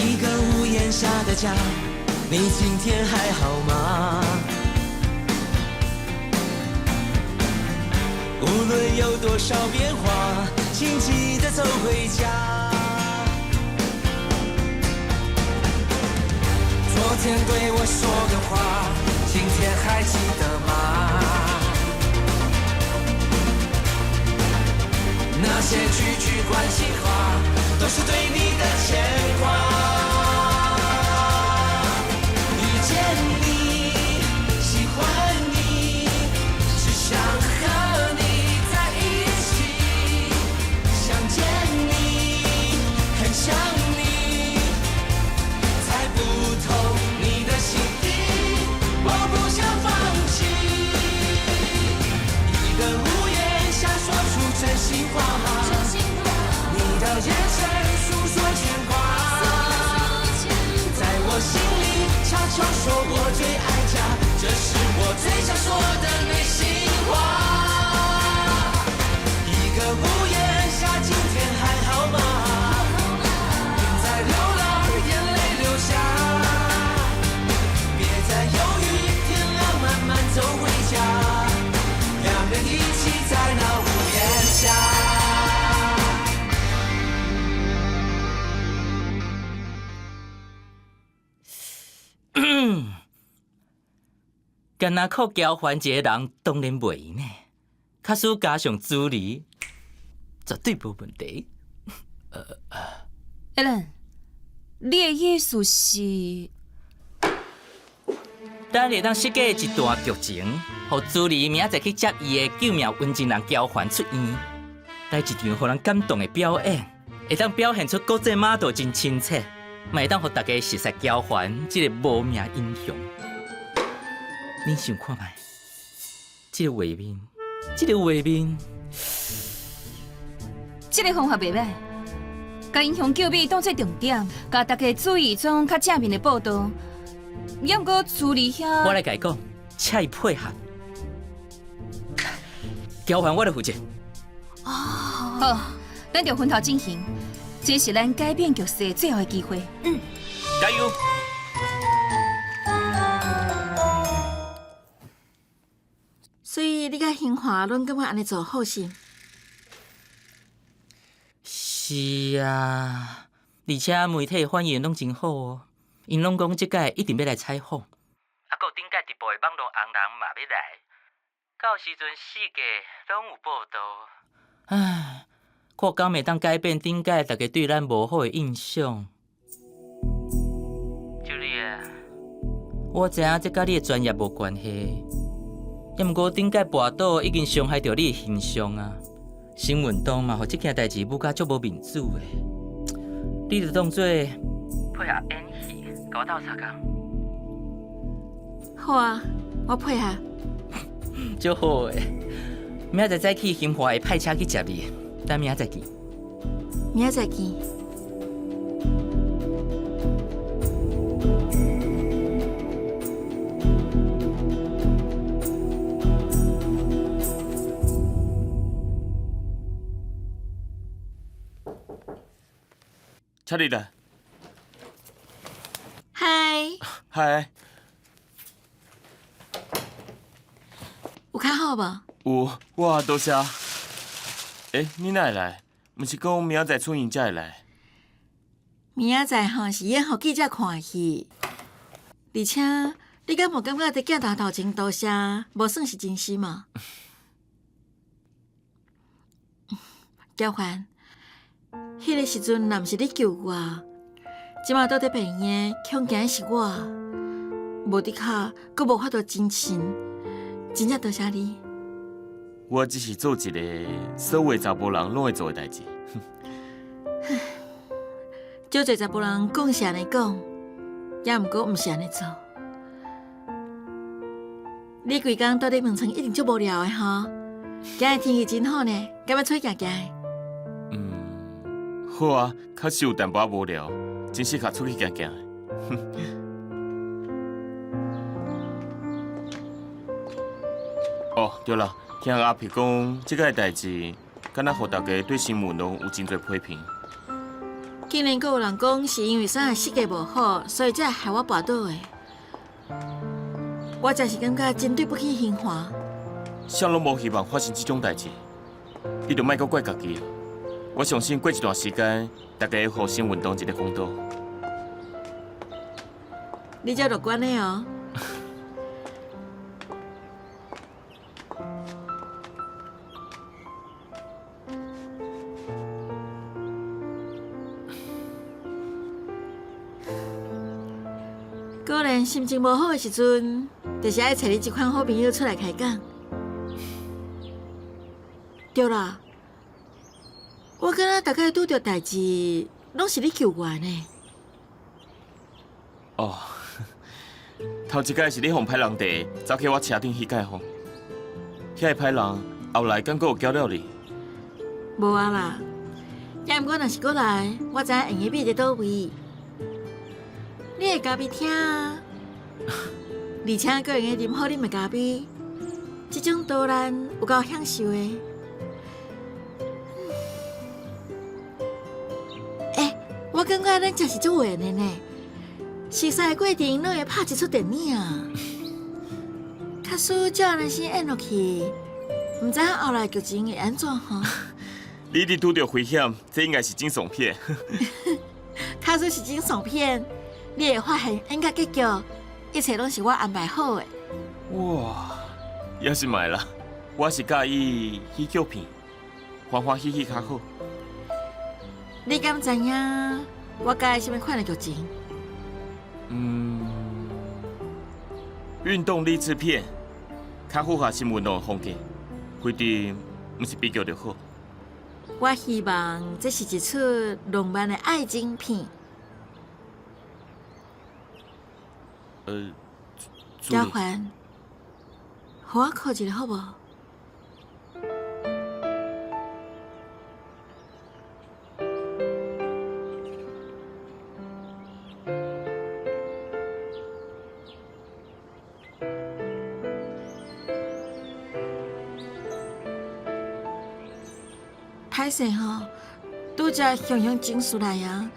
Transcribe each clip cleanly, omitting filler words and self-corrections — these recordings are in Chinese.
一个屋檐下的家，你今天还好吗？无论有多少变化，请记得走回家。昨天对我说的话，今天还记得吗？那些句句关心话，都是对你的牵挂。遇见你，喜欢你，只想和你在一起。想见你，很想你，猜不透你的心意，我不想放弃。一个屋檐下说出真心话，你的眼神诉说牵挂，在我心里悄悄说我最爱家，这是我最想说的内心话。一个屋檐下，今天还好吗？云在流浪，眼泪流下，别再犹豫，天亮慢慢走回家，两人一起在那屋檐下。干那靠交还一个人，当然袂呢。假使加上助理，绝对无问题。Alan， 你的意思是？等下当设计一段剧情，互助理明仔载去接伊的救命温情人交还出院，来一场互人感动的表演，会当表现出国际码头真亲切，嘛会当互大家熟悉交还这个无名英雄。你想看卖？这个画面，这个画面，这个方法袂歹，把英雄救美当作重点，甲大家注意一种较正面的报道。要毋过处理遐，我来甲你讲，请伊配合，交还我来负责。好，咱就分头进行，这是咱改变局势的最后的机会。加油！所以你甲兴华拢感觉安尼做好势？是啊，而且媒体反应拢真好哦，因拢讲即届一定要来采访，还有顶届直播的网络红人嘛要来，到时阵四界拢有报道。唉，看敢会当改变顶届大家对咱无好的印象。Julia， 我知影这甲你的专业无关系。要毋过顶届跋倒已经伤害到你的形象啊！新闻档嘛，互这件代志舞甲足无面子的，你就当做配合演戏，甲我斗相共。好啊，我配合。足好诶！明仔载早起兴华会派车去接你，等明仔载见。明仔载见。查理的。嗨。嗨。有较好无？有，哇，多谢。你哪会来？毋是讲明仔载出院才会来？明仔载吼是演互记者看戏，而且你敢无感觉伫镜头头前多谢，无算是真心嘛？交还。迄个时阵，若毋是你救我，即马倒伫病院，恐惊是我，无伫卡，阁无法度真心，真正多谢你。我只是做一个所有查甫人拢会做的代志。少侪查甫人讲是安尼讲，也毋过毋是安尼做。你规工倒伫眠床一定足无聊的吼，今日天气真好呢，敢要出去行行？好啊，确实有淡薄无聊，真适合出去行行的。哦，对了，听阿皮讲，这个代志，敢若互大家对新闻拢有真侪批评。竟然阁有人讲是因为啥个设计无好，所以才害我跋倒的。我真是感觉真对不起兴华。谁拢无希望发生这种代志，你就莫阁怪家己。我相信过一段时间，大家会互新运动一个公道。你这乐观的哦。果然心情无好的时阵，就是爱找你这款好朋友出来开讲。对啦，我感觉大概拄着代志，拢是你救我呢。哦，头一届是你互歹人地走去我车顶迄届吼，遐个歹人后来敢阁有交了你？无啊啦，也毋过若是过来，我知影营业秘伫倒位。你会咖啡听啊，而且个人会啉好啉的咖啡，这种导览有够享受的。我感觉咱真是做缘的呢，熟悉的过程拢会拍一出电影啊。假使照人生演落去，毋知影后来剧情会安怎吼？你一直拄着危险，这应该是惊悚片。假使是惊悚片，你会发现演到结局，一切拢是我安排好的。哇，也是买啦，我是介意喜剧片，欢欢喜喜较好。你敢知影我介意什么款的剧情？运动励志片，较符合新运动的风格，规定毋是比较就好。我希望这是一出浪漫的爱情片。交换，互我靠一个好无？歹势吼，拄则雄雄情绪来啊！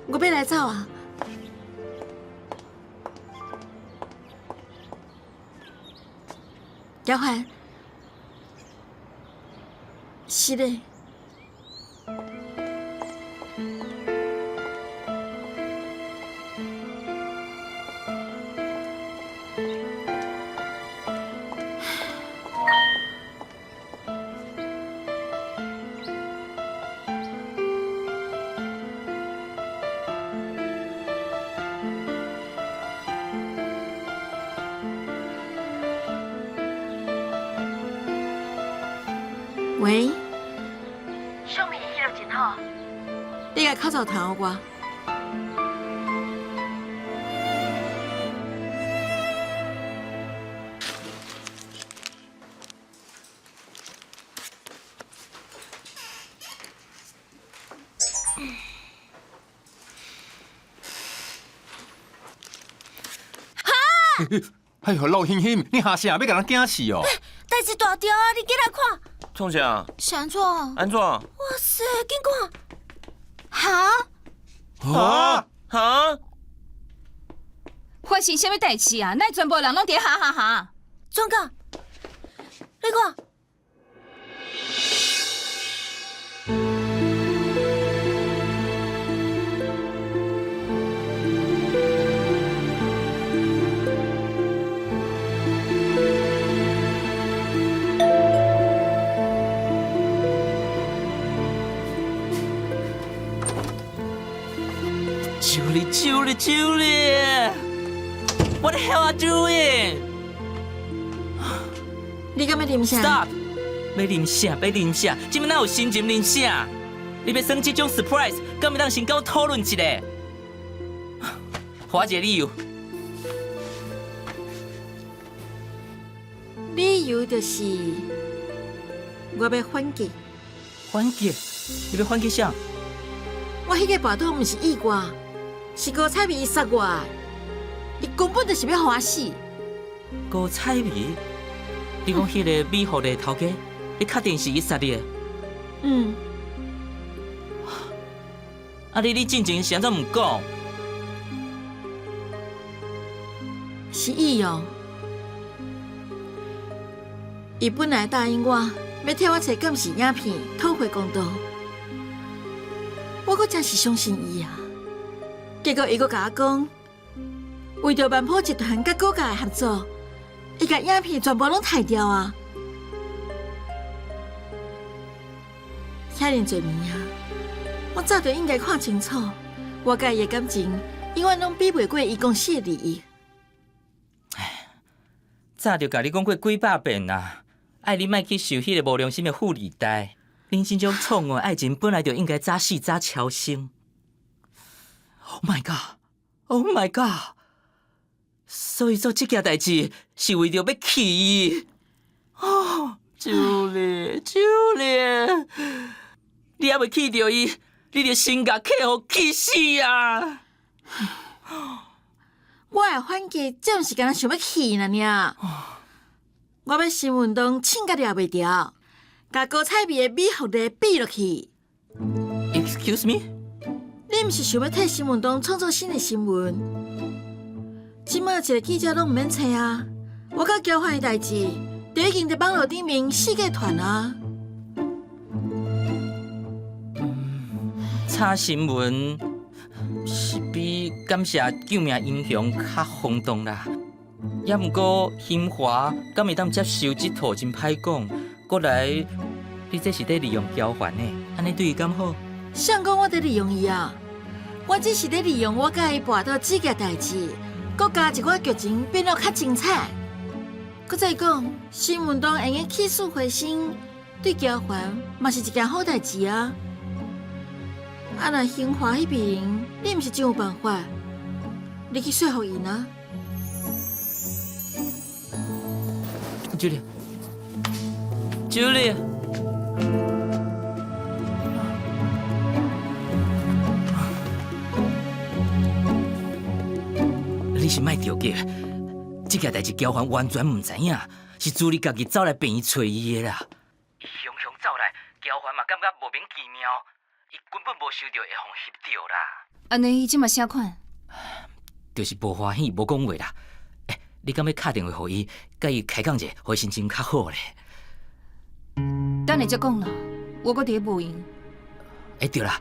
我要来走啊！交换，是的。喂，上面迄个真好，你甲口罩头我。哎呦，老兄兄，你下啥要甲人惊死哦？代志大条啊！你过来看。创啥？是安怎？安怎？哇塞，紧看！哈？哈？发生什么代志啊？那全部人拢伫哈哈哈！庄哥，你看。Julie, what the hell are you doing? 你敢要啉啥 Stop! 要啉啥？今摆哪有心情啉啥？你要耍这种 surprise， 敢要当先跟我讨论一下？我一个理由。理由就是我要反击。反击？你要反击啥？我迄个跋倒毋是意外。是高彩薇杀我，伊根本就是要害我死。高彩薇，你讲迄个美户的头家，你确定是伊杀的？嗯，啊，你进前是安怎唔讲？是伊哦。伊本来答应我，要替我找监视影片，讨回公道。我阁真是相信伊啊！结果伊阁甲我讲，为着万普集团甲国家的合作，伊甲影片全部拢杀掉啊！遐尼侪年啊，我早就应该看清楚，我甲伊的感情永远拢比袂过伊公司的利益。早就甲你讲过几百遍啦，爱你莫去受迄个无良心的富二代。人生中宠爱爱情本来就应该早死早超生。Oh my god! Oh my god! 所以做这件代志是为着要气伊。哦，Julie，你还未气着伊，你就先甲气互气死啊！我的反击只是敢若想要气呢尔。我要新运动请甲了袂掉，甲高彩美的美福利比落去。Excuse me？ 你毋是想要替新运动创造新的新闻？即马一个记者拢毋免找啊！我甲交换的代志，就已经在网络顶面世界传啊！查新闻是比感谢救命英雄较轰动啦。也毋过新华敢会当接受这套真歹讲，过来你这是在利用交换呢？安尼对伊敢好？谁讲我在利用伊啊？我只是在利用我甲伊跋倒这件代志，搁加一寡剧情变得较精彩。搁再讲，新运动会用起死回生，对交换嘛是一件好代志啊！啊，若新华迄边，你毋是真有办法，你去说服伊呢？Julie，你是莫着急，这件代志交换完全唔知影，是朱莉家己走来病院找伊的啦。伊雄雄走来，交换嘛感觉莫名其妙，伊根本无想到会互翕到啦。安尼伊即嘛啥款？就是无欢喜，无讲话啦。你敢要打电话给伊，甲伊开讲者，互伊心情较好咧。等下再讲啦，我搁伫无闲。对啦，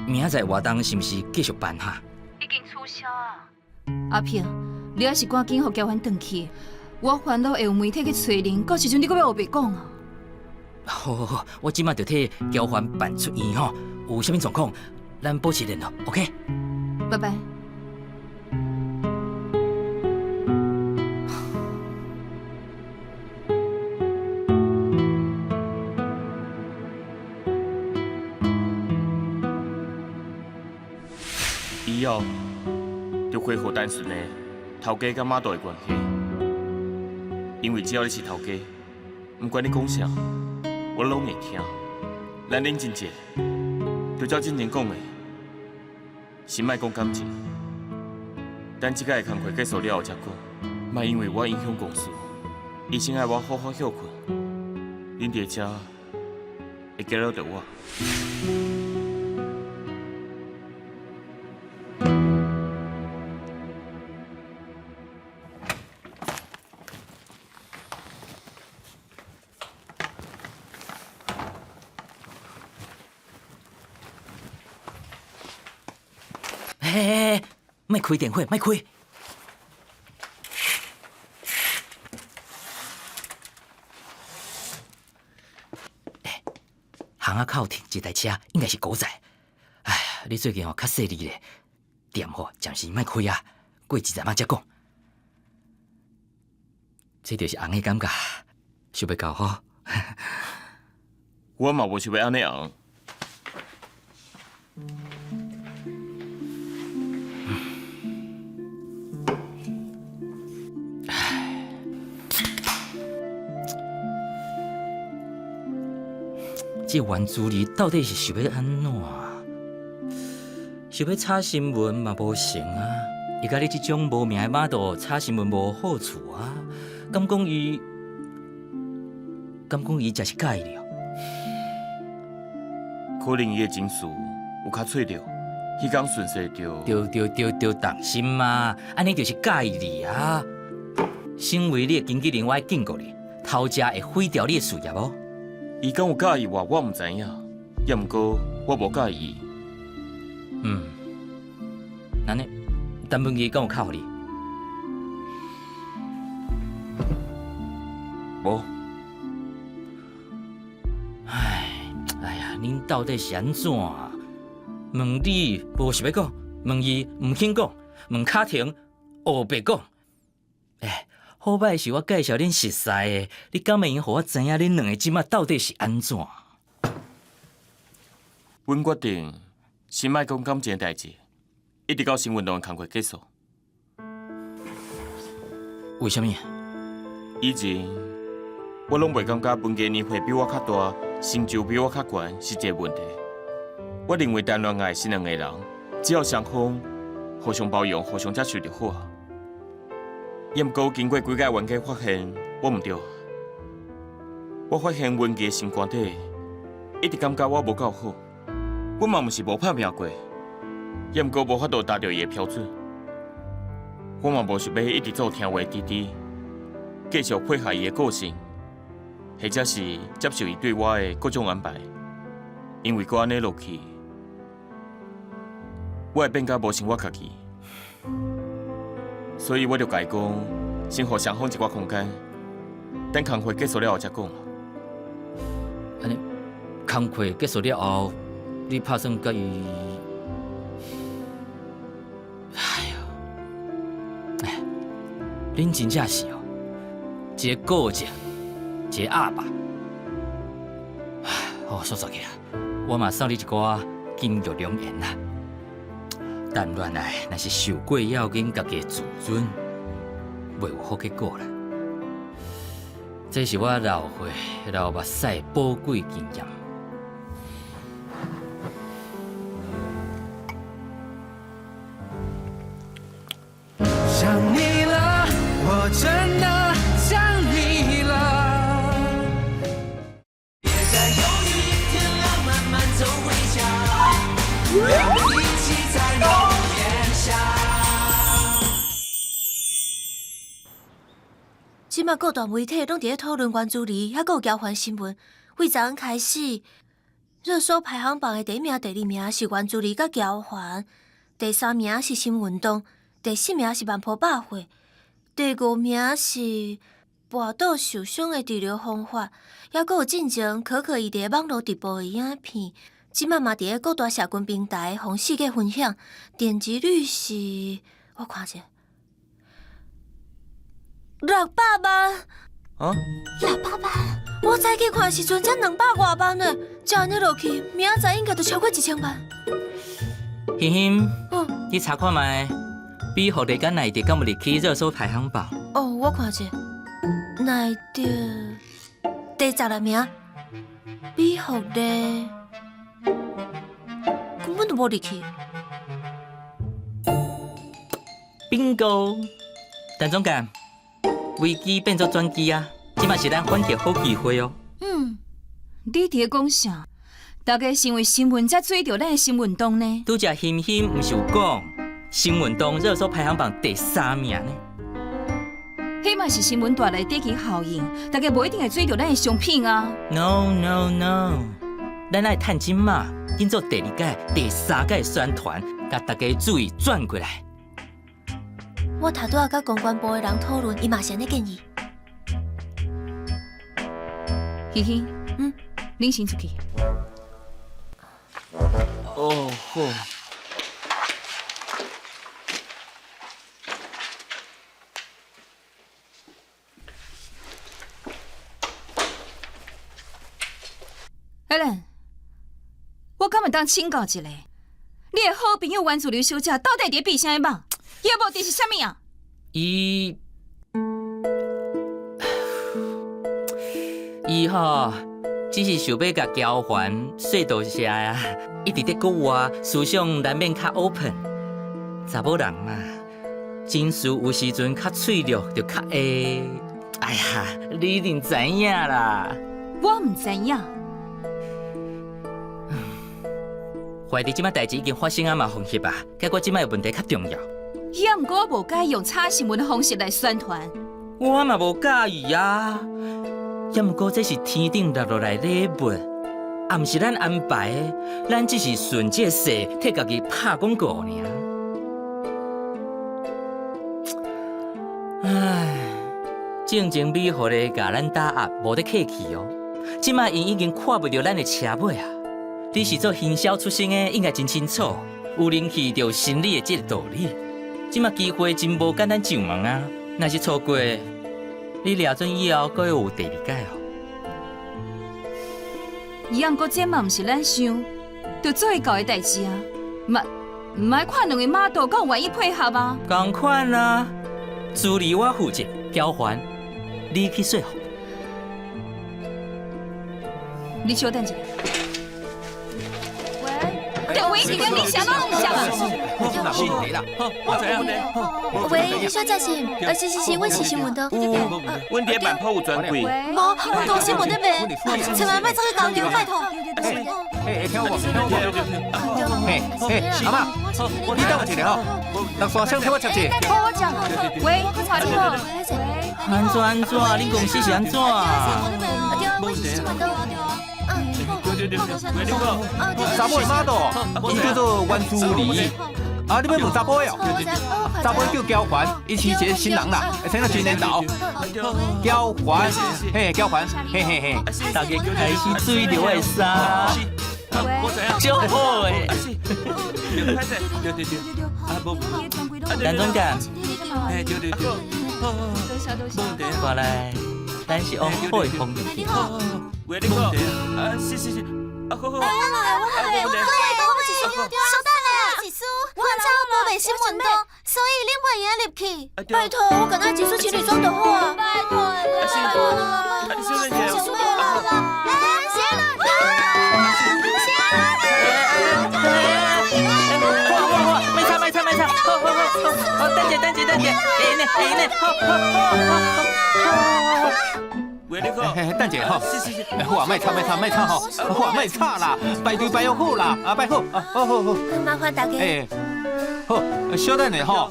明仔载活动是毋是继续办哈？已经取消啊。阿平，你还是赶紧互交换转去。我烦恼会有媒体去找人，到时阵你搁要学白讲啊。好，我即马就替交换办出院吼，有啥物状况，咱保持联络 ，OK？ 拜拜。以后就恢复单纯的头家甲马道的关系，因为只要你是头家，不管你讲啥，我拢会听。咱冷静者，就照之前讲的，先莫讲感情，等这个工课结束了后再讲，莫因为我影响公司。医生爱我好好休困，恁伫遮会惊扰到我。嘿，莫开电话，莫开。巷仔口停一台车，应该是狗仔。哎呀，你最近较细腻咧，店吼暂时莫开啊，过一阵仔才讲。这就是红的感觉，想要搞好。我嘛无想要安尼红。这原主理到底是想要安怎？想要炒新闻嘛无成啊！伊甲你这种无名的马道炒新闻无好处啊！敢讲伊才是介意了？可能伊的情绪有较脆弱，迄天顺势就当心嘛，安尼就是介意你啊。身为你的经纪人，我爱警告你，偷食会毁掉你的事业哦。伊敢有介意我唔知影，也毋过我无介意。安尼，陈文仪敢有靠你？无。哎呀，恁到底是安怎？问你无想要讲，问伊唔肯讲，问卡廷黑白讲。好歹是我介绍恁熟识的，你敢会用互我知影恁两个即马到底是安怎？阮决定先莫讲感情的代志，一直到新运动的工课结束。为什么？以前我拢袂感觉文艺年会比我较大，成就比我较悬是一个问题。我认为谈恋爱是两个人，只要双方互相包容、互相接受就好啊。也毋过经过几个冤家发现我唔对，我发现文艺心肝底一直感觉我无够好。我嘛毋是无拍拼过，也毋过无法度达到伊的标准。我嘛无想要一直做听话弟弟，继续配合伊的个性，或者是接受伊对我的各种安排。因为我安尼落去，我会变甲无生我家己。所以我就甲伊讲，先互双方一寡空间，等工会结束了后才讲。安尼，工课结束了后，你打算甲伊？恁真正是哦，一个个性，一个阿爸。好，说起来，我嘛送你一寡金玉良言啦。谈恋爱若是受过要紧家己的自尊，袂有好结果啦。这是我老岁老目屎的宝贵经验。想你了，我真的想你了。别再犹豫，天亮慢慢走回家，我们一起在浓烟下。即马各大媒体拢伫咧讨论原子力，还阁有交换新闻。为昨昏开始，热搜排行榜的第1名、第2名是原子力甲交换，第3名是新运动。第4名是万坡百货，第5名是跋倒受伤的治疗方法，还阁有进前可可伊伫网络直播的影片，即马嘛伫咧各大社群平台互世界分享，点击率是，我看者，600万。啊？600万！我早起看时阵才200多万呢，照安尼落去，明仔载应该就超过1000万。欣欣，你查看卖。比互日间内地敢有入去热搜排行榜？哦，我看者，内地第16名，比互日根本就无入去。bingo， 陈总监，危机变作转机啊！即嘛是咱反击好机会哦。你伫咧讲啥？大家是因为新闻才追到咱的新运动呢？拄只欣欣毋是有讲？新运动热搜排行榜第3名呢，迄嘛是新闻带来的地气效应，大家无一定会追到咱的商品啊。No， 咱爱趁钱嘛，紧做第2届、第3届宣传，甲大家注意转过来。我头拄仔甲公关部的人讨论，伊嘛是安尼建议。欣欣，恁先出去。哦，好。Helen， 我敢会当请教一下，你的好朋友袁子流小姐到底伫闭啥个梦？伊的目的是啥物啊？伊吼，只是想要甲交还隧道社啊，一直伫讲话，思想难免较 open。查某人嘛，情绪有时阵较脆弱，就较会。哎呀，你一定知影啦。我唔知影。怀疑即摆代志已经发生啊嘛，放弃吧。结果即摆问题较重要。也毋过我无介意用炒新闻的方式来宣传。我嘛无介意啊，也毋过这是天顶落落来礼物，也毋是咱安排的，咱只是顺这势替家己拍广告尔。唉，正经美好的甲咱打压，无得客气哦。即摆因已经看不着咱的车尾啊！你是做行销出身的，应该真清楚，有人气就有心理的这个道理。即摆机会真无简单上门啊！若是错过，你抓准以后，阁有第二届哦。也毋过这嘛毋是咱想着做会到的代志啊，毋爱看两个马道，敢有愿意配合啊？同款啊，助理我负责，交还你去说服。你稍等一下。喂，你跟你想到唔想啊？是你啦，我知影呢。喂，你小姐是？是，阮是新闻的。阮伫板铺有专柜。无，同新闻的卖，千万莫走去交流，拜托。听我讲，阿妈，你等我一下吼，落山想替我接者。好，我讲。喂，我查你好。安怎？恁公司是安怎？查某的马道，伊叫做袁珠梨。啊，你要问查甫的哦？查甫叫交还，伊是一个新人啦，会生到真年头。交还，嘿，交还，嘿嘿嘿。大家开始水着我的衫，足好诶。陈总监，过来，咱是往好的方面去。喂，你好，是，好。我稍等啦，技师，我差无卖新闻的，所以恁会赢入去。拜托，我跟他技术情侣装就好啊。拜托啦，技术不好啦，卖菜，好，等者，会呢，喂，你好，等者吼，是，好啊，卖吵吼，好啊，卖吵啦，排队排好啦，啊，排好，好。麻烦大家。好，稍等下吼，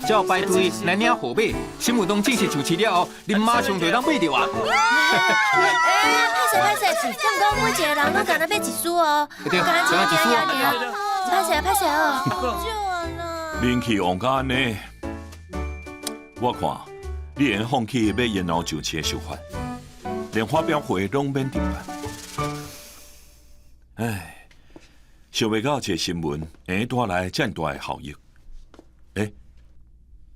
照排队来领货买，新闻东正式就市了哦，你马上就当买着啊。歹势，咁讲每一个人拢干那买一束哦，对，干那一束啊。歹势哦。人气旺到安尼，我看你会放弃要延后上市的想法，连发表会拢免停办。唉，想袂到一个新闻会带来这么大的效益。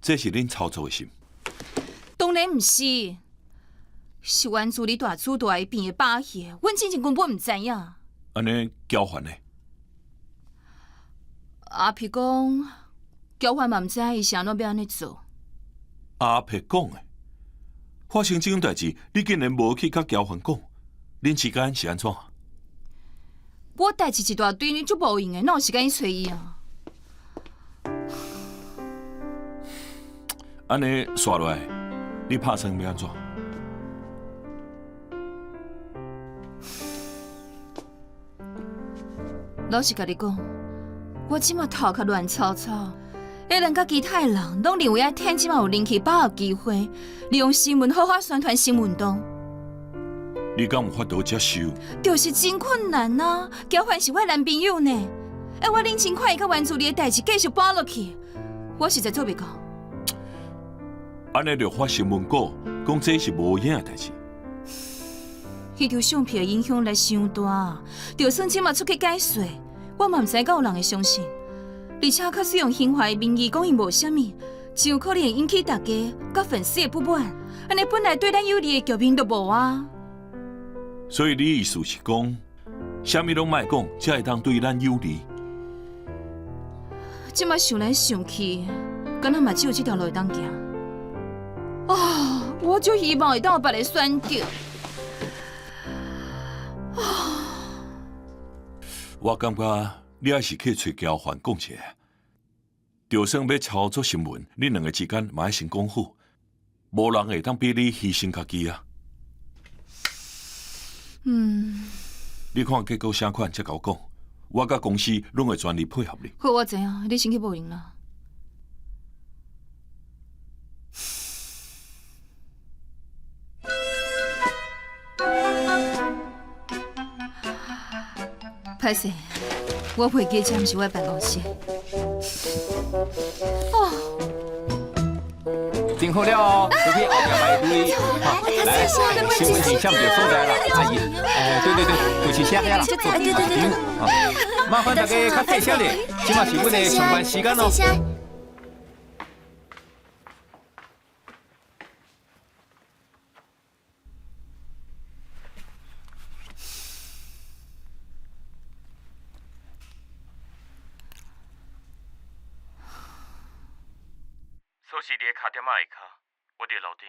这是恁操作的心？当然毋是，是原助理大主大边的把戏，阮真正根本毋知影。安尼交还呢？阿皮讲，交还嘛毋知伊是安怎要安尼做。阿皮讲的，发生这种代志，你竟然无去甲交还讲，恁之间是安怎？我代志一大堆，你就无用的，哪有时间去找伊啊？安尼刷落来，你拍算要安怎？老实甲你讲，我即马头壳乱糟糟，下人甲其他的人拢认为爱趁即马有人气把握机会，利用新闻好好宣传新运动。你敢有法度接受？就是真困难啊！交还是我男朋友呢，我冷清看伊甲原助理的代志继续搬落去，我实在做袂到。安尼就发新闻稿，讲这是无影的代志。迄条相片的影响力伤大，就算即马出去解说，我嘛毋知敢有人会相信。而且确实用兴华的名义讲伊无啥物，真有可能会引起大家甲粉丝的不满。安尼本来对咱有利的局面都无啊。所以你意思是讲，啥物拢莫讲，才会当对咱有利？即马想来想去，敢若嘛只有这条路会当行。我就希望会当有别个选择。我感觉你还是去找交还讲一下。就算要操作新闻，你两个之间嘛要先讲好，无人会当比你牺牲家己啊。你看结果啥款才甲我讲，我甲公司拢会全力配合你。好，我知影，你先去报应啦。歹势，我袂记这毋是我的办公室。哦，整好了哦，就去后壁排队。好，来，新闻影像就所在啦，阿姨。对，就是写遐啦。对。好，麻烦大家较细声咧，即马是阮的上班时间哦。锁匙伫卡点仔下骹，我伫楼顶。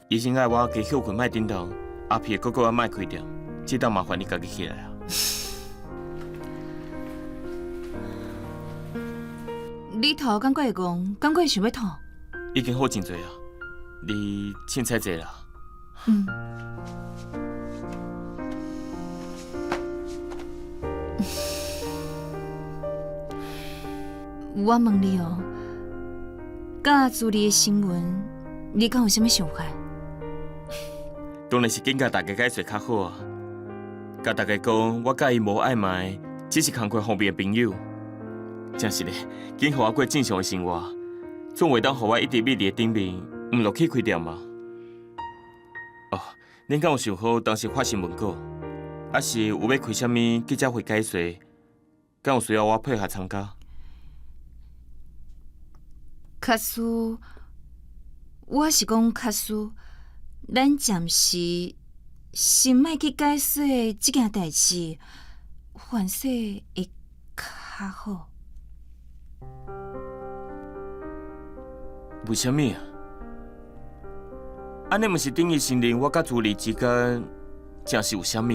医生爱我加休困，莫叮当。阿皮的哥哥莫开店，这当麻烦你家己起来啊。你头感觉会戆，感觉会想要吐？已经好真多啊，你凊彩坐啦。嗯。我问你哦，甲朱莉的新闻，你敢有啥物想法？当然是紧甲大家解说较好啊。甲大家讲，我甲伊无暧昧，只是工课方面的朋友。真是的，紧互我过正常的生活，总袂当互我一直覕伫顶面，唔落去开店嘛。哦，恁敢有想好当时发新闻稿，还是有要开啥物记者会解说？敢有需要我配合参加？卡苏，我是讲卡苏。咱暂时先莫去解说这件代志，凡说会较好。为什么啊？安尼毋是等于承认我甲朱莉之间真是有啥物？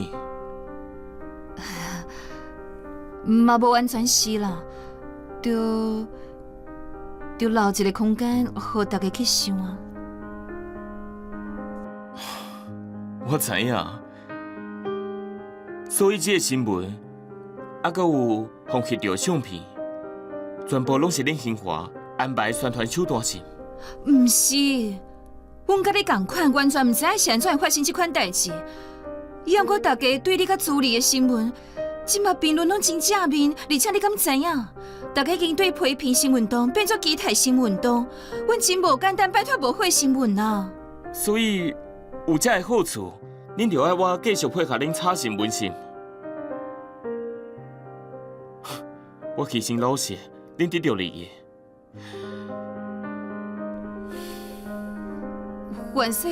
嘛无完全是啦，就留一个空间，互大家去想啊。我知影，所以这个新闻，还阁有放翕到相片，全部拢是恁兴华安排宣传手段是？毋是，阮甲你同款，完全毋知影是安怎会发生这款代志。以后我大家对你甲朱莉的新闻，即马评论拢真正面，而且你敢知影？大家已经对批评新闻党变作基泰新闻党，阮真无简单，拜托无火新闻啊！所以。有这个好处，恁就爱我继续配合恁炒新闻是？我牺牲老实，恁得到利益。凡说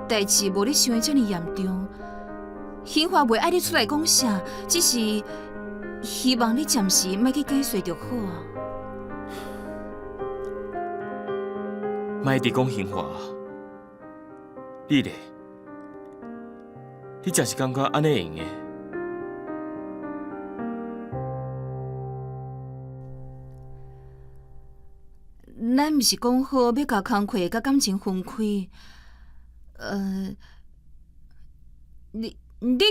代志无你想的这么严重，兴华袂爱你出来讲啥，只是希望你暂时莫去解说就好啊。莫伫讲兴华。你咧，你真是感觉安尼会用的？咱毋是讲好要甲工课甲感情分开？你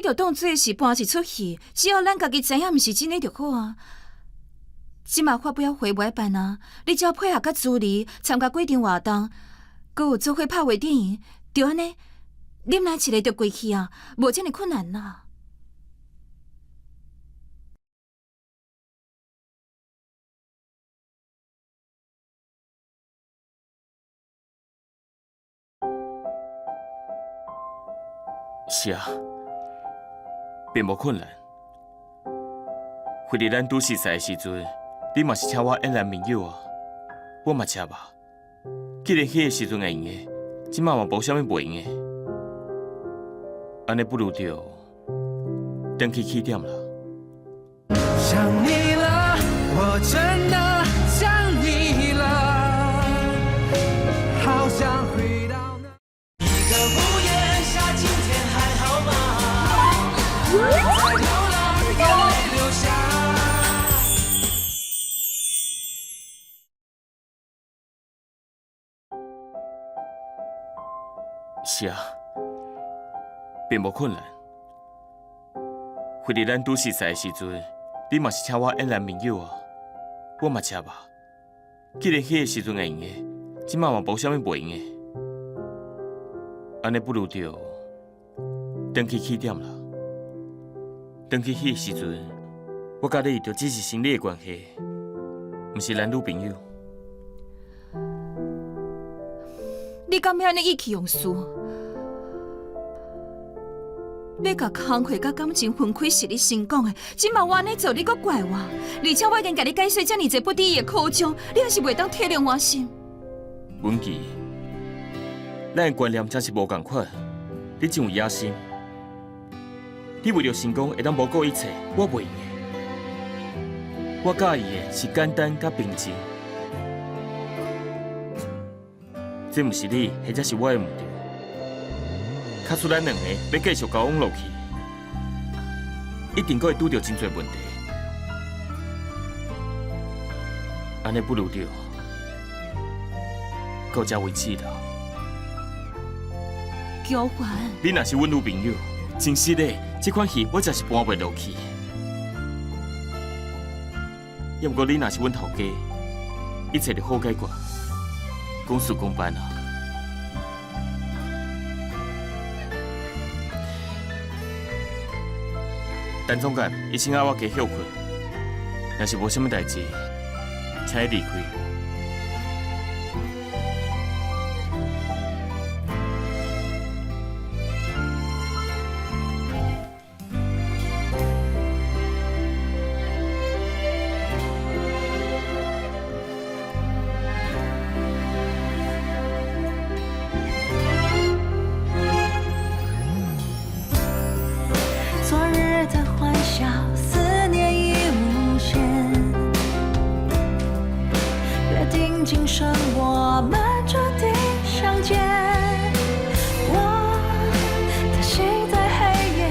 着当做是搬一出戏，只要咱家己知影毋是真的就好啊。即马发表会袂办啊，你只要配合甲朱莉参加过场活动，阁有做伙拍微电影。就安尼，啉来一个就过去啊，无这么困难啦。是啊，并无困难。回伫咱拄熟识的时阵，你嘛是请我演男朋友啊，我嘛请吧。既然迄个时阵会用的。即马嘛无啥物袂用的，安尼不如就回去起点啦。想你了，我真的想你了。是啊，并无困难。回伫咱拄熟识的时阵，你嘛是请我演男朋友啊，我嘛吃吧。既然迄个时阵会用的，即马嘛无啥物袂用的，安尼不如着转去起点啦。转去迄个时阵，我甲你就只是生理的关系，毋是男女朋友。你敢要安尼意气用事？要甲工课甲感情分开是你先讲的，即嘛我安尼做，你搁怪我，而且我已经甲你解释遮尔济不得已的苦衷，你还是袂当体谅我心。文琪，咱的观念真是无共款，你真有野心。你为了成功会当无顾一切，我袂用的。我介意的是简单甲平静。这毋是你，或者是我的问题。卡出咱两个要继续交往落去，一定阁会拄到真侪问题。安尼不如着到这为止啦。交还，你若是阮女朋友，真实的，这款戏我真是搬袂落去。要不过你若是阮头家，一切就好解决，公事公办啊。陈总监，伊先要我加休困，若是无啥物代志，请你离开。今生我们注定相见。我叹息在黑夜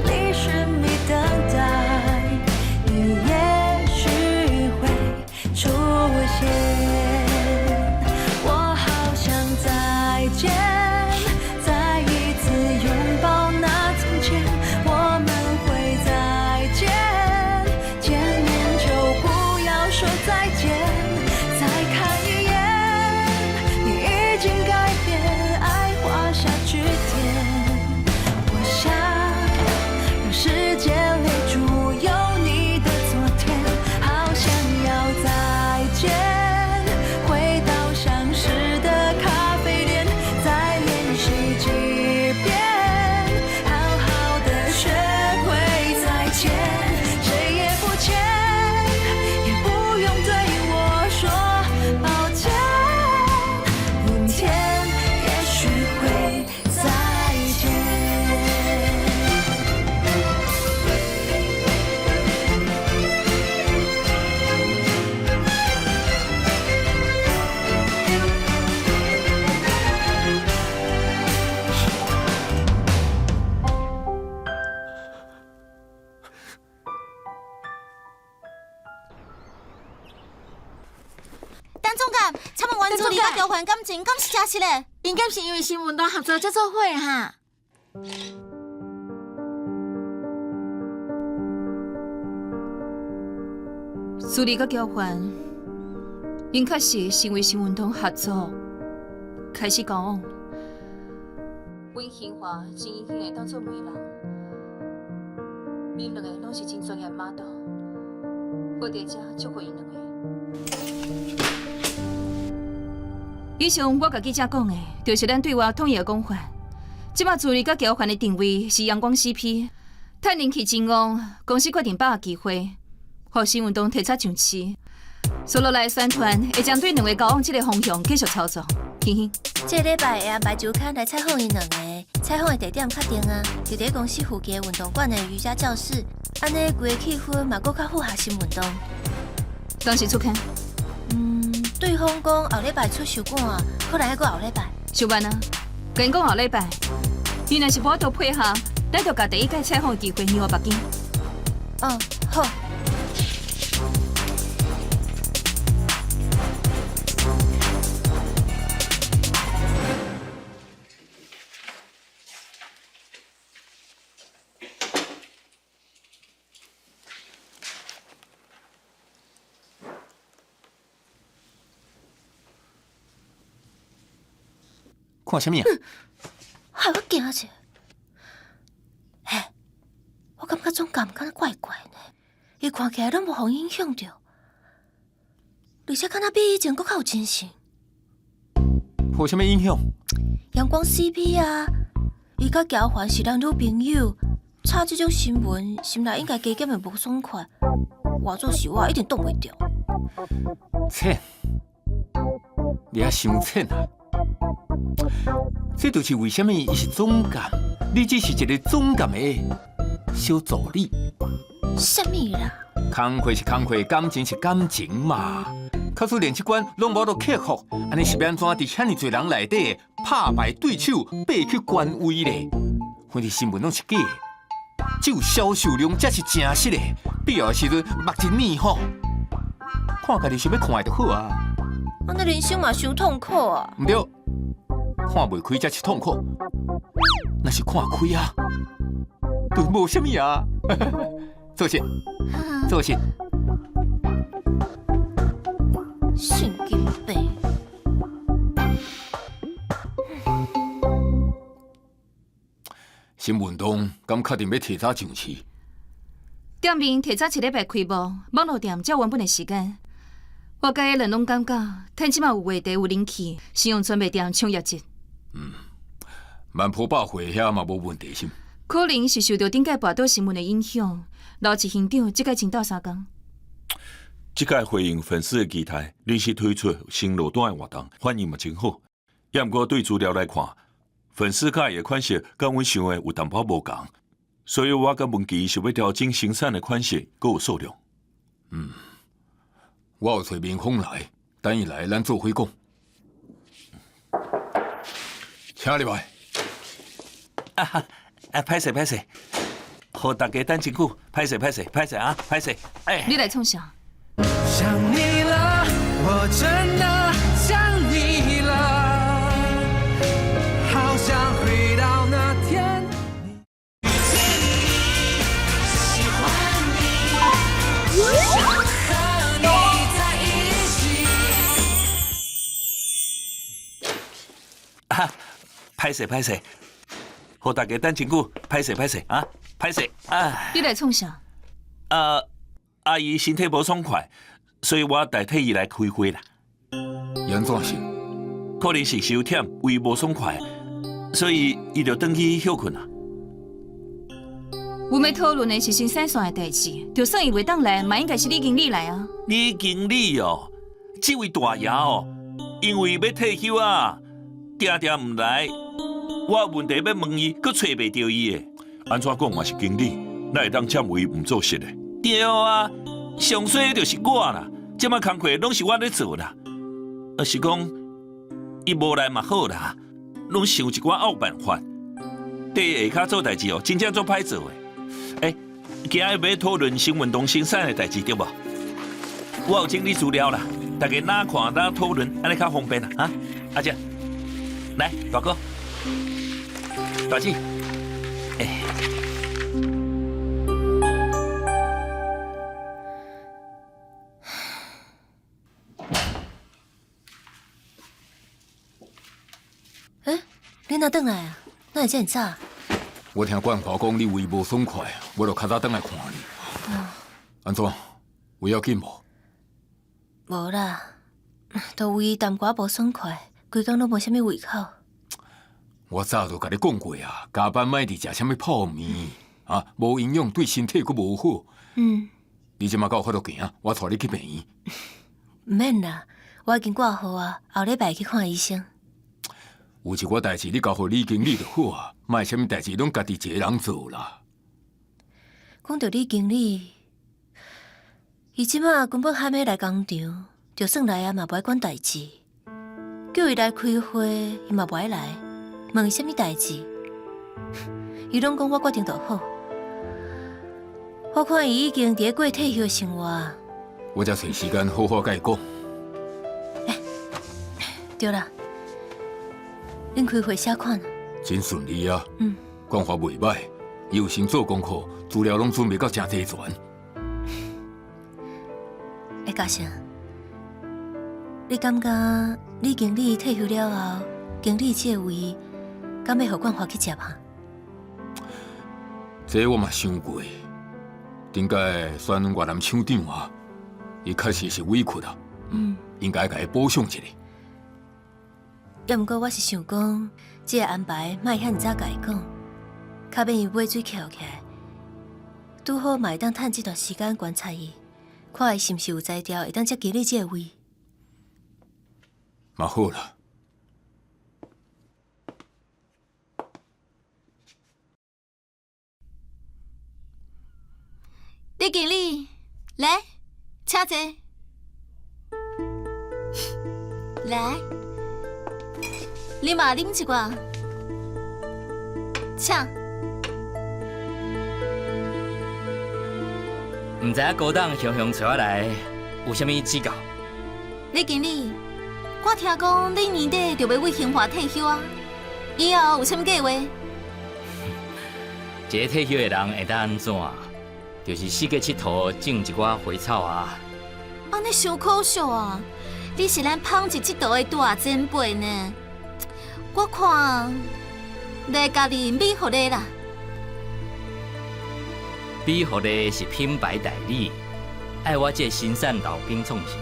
里寻觅等待，你也许会出现。我好想再见，再一次拥抱那从前，我们会再见，见面就不要说再见。再看一眼，你已经改变，爱画下句点。我想让世界留住有你的昨天，好想要再见，回到相识的咖啡店，再练习几遍，好好的学会再见，谁也不欠，也不用对我说抱歉，明天也许会再见。陈总监，请问原助理甲交换感情，敢是真实的？应该是因为新闻党合作才做伙哈。助理甲交换，因确实是因为新运动合作开始交往。阮兴华真英雄会当做媒人，因两个拢是真专业 model， 我伫遮祝福因两个。以上我甲记者讲的，就是咱对外统一的讲法。即马助理甲交换的定位是阳光 CP， 趁人气真旺，公司决定把握机会，互新运动提早上市。所落来的宣传会将对两位交往这个方向继续操作。欣欣，这礼拜会安排周刊来采访因两个，采访的地点确定啊，就伫公司附近的运动馆的瑜伽教室，安尼规个气氛嘛，搁较符合新运动。当时出刊，对方讲后礼拜出手馆，可能还搁后礼拜。小班啊，跟讲后礼拜，你若是无图配合，咱就甲第一届采访的机会让我北京。哦，好。看什么啊？害我惊者。嘿，我感觉总感觉怪怪呢，伊看起来拢无互影响着，而且敢若比以前搁较有精神。有什么影响？阳光 CP 啊，伊甲交环是咱女朋友，炒这种新闻，心内应该加减会无爽快。换做是我，一定挡袂住。切，你也伤切啊！这就是为什么伊是总监，你只是一个总监的小助理。什么啦？工课是工课，感情是感情嘛。假使连这关拢无得克服，安尼是要安怎伫遐尼侪人内底拍败对手，爬去官位咧？反正新闻拢是假的，只有销售量才是真实的。必要的时阵目一面吼，看家己想要看的就好啊。我那人生嘛伤痛苦啊！唔对，看袂开才是痛苦，那是看开啊，就无什么啊。做事，做事。神经病！新运动敢确定要提早上市？店面提早一礼拜开幕，网络店照原本的时间。我甲伊人拢感觉，趁即马有话题有人气，是用专卖店抢业绩。万普百货遐嘛无问题心。可能是受到顶届报道新闻的影响，老一县长即届请到3工。这届回应粉丝的期待，临时推出新路段的活动，反应嘛真好。也毋过对资料来看，粉丝介意的款式甲阮想的有淡薄无共，所以我甲文琪想要调整生产的款式，阁有数量。我有找明峰来，等伊来咱做伙讲。请入来。歹势歹势，互大家等真久，歹势啊，歹势。哎，你来创啥？想你了，我真的想你了，好想回到那天。遇见你，喜欢你，想和你在一起。歹势，互大家等真久，歹势啊，歹势啊。你来创啥？阿姨身体无爽快，所以我代替伊来开会啦。严怎是？可能是伤忝，胃无爽快，所以伊就转去休困啦。阮要讨论的是新生线的代志，就算伊袂当来，嘛应该是李经理来啊。李经理哦，这位大爷哦，因为要退休啊，定定唔来。我有问题要问伊，佮找袂到伊的。安怎讲嘛是经理，哪会当占为唔做事的？对啊，上衰就是我啦，即摆工课拢是我咧做啦。要是讲伊无来嘛好啦，拢想一寡拗办法。对下骹做代志哦，真正做歹做的。今日要讨论新运动生产的代志对无？我有整理资料啦，大家哪看哪讨论，安尼较方便啦啊！阿姐，来大哥。大姐，你哪转来啊？哪会这么早？我听冠华讲你胃无爽快，我就较早转来看你。安怎？有要紧无？无啦，都胃淡薄无爽快，规工拢无啥物胃口。我早就甲你讲过啊，加班莫伫食啥物泡面啊，无营养对身体佫无好。你即马敢有法度行？我带你去病院。唔免啦，我已经挂号啊，后礼拜去看医生。有一寡代志你交互李经理就好啊，莫啥物代志拢家己一个人做啦。讲到李经理，伊即马根本还没来工厂，就算来啊嘛不爱管代志，叫伊来开会，伊嘛不爱来。问伊啥物代志，伊拢讲我决定就好。我看伊已经伫过退休的生活。我才找时间好好甲伊讲。对啦，恁开会啥款啊？真顺利啊。讲话袂歹，伊有先做功课，资料拢准备到真齐全。嘉诚，你感觉李经理退休了后？经理这位，敢要互冠华去接啊？这我嘛想过，顶届选越南厂长啊，伊确实是委屈啊，应该甲伊补偿一下。要毋过我是想讲，这个安排莫遐早甲伊讲，较免伊尾水翘起来。拄好嘛会当趁这段时间观察伊，看伊是毋是有才调会当接经理这个位。嘛好啦。李经理，来，请坐。来，你嘛啉一罐，请。唔知影高档雄雄找我来，有啥物指教？李经理，我听讲你年底就要为兴华退休啊，以后有啥物计划？一个退休的人会当安怎？就是四界佚佗，种一寡花草啊。安尼伤可惜啊！你是咱芳一佚佗的大前辈呢。我看来家己美福的啦。美福的是品牌代理，爱我这新产老兵创啥？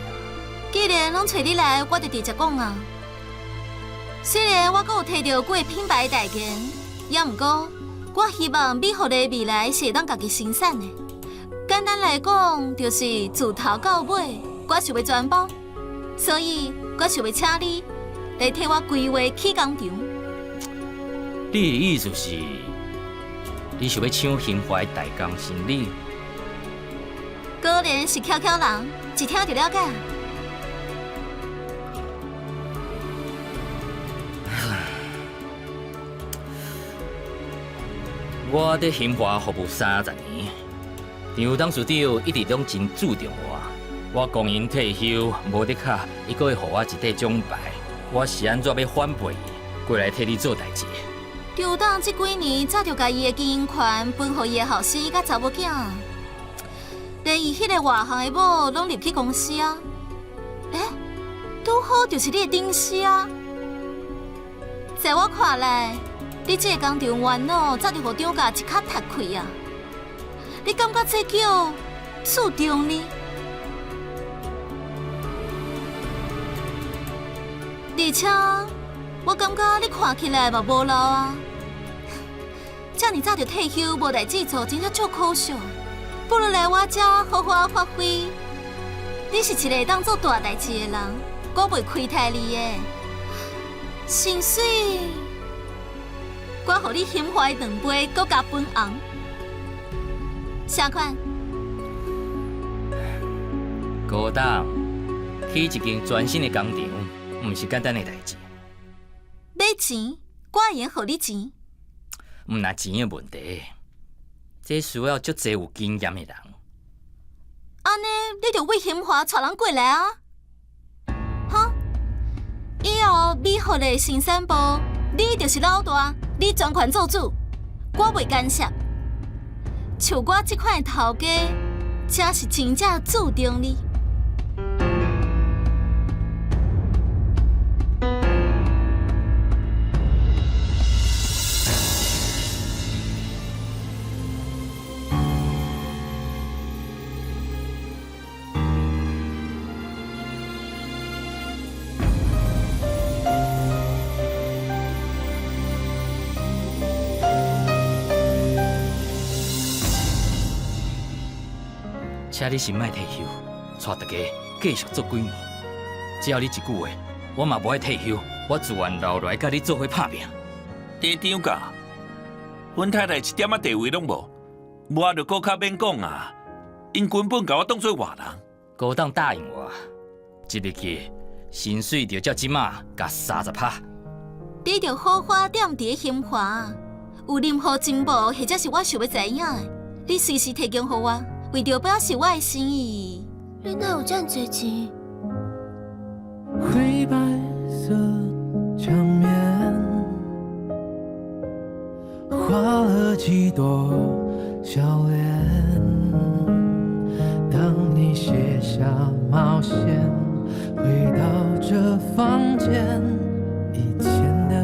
既然拢找你来，我就直接讲啊。虽然我阁有摕到几个品牌代言，也毋过我希望美福的未来是会当家己生产的。简单来讲，就是自头到尾，我想要全包，所以我想要请你来替我规划起工场。你的意思是，你想要抢兴华的大工生理？果然是巧巧人，一听就了解。我伫兴华服务30年。杨董事长一直拢真注重我公因退休，无得卡，伊阁会予我一块奖牌。我是安怎要反背伊，过来替你做代志？刘董这几年早就甲伊的经营权分予伊的后生甲查某囝，连伊迄个外行的某拢入去公司啊。拄好就是你的顶司啊。在我看来，你这个工厂元老早就互厂家一脚踢开啊！你感觉这叫注重呢？而且，我感觉你看起来嘛无老啊。这么早就退休，无代志做，真正足可惜。不如来我这好好发挥。你是一个当做大代志的人，我袂亏待你的。薪水，我互你兴华2杯，搁加分红。啥款？高档起一间全新的工厂，毋是简单的代志。要钱，我会用互你钱。毋那钱的问题，这需要足侪有经验的人。安尼，你就为兴华带人过来啊！哈，以后美福的生产部，你就是老大，你全权做主，我袂干涉。像我这款头家，才是真正注重你。请你先莫退休，带大家继续做几年。只要你一句话，我嘛无爱退休，我自愿留落来甲你做伙拍拼。店长甲，阮太太一点仔地位拢无，无啊就搁较免讲啊。因根本甲我当做外人。高档答应我，一日起薪水就照即马加30%。你着好好踮伫兴华，有任何进步或者是我想要知影的，你随时提供给我。为着表示我的心意，你哪有这样多钱？灰白色墙面，画了几朵笑脸。当你卸下帽线，回到这房间，以前的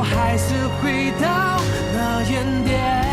还是回到那原点。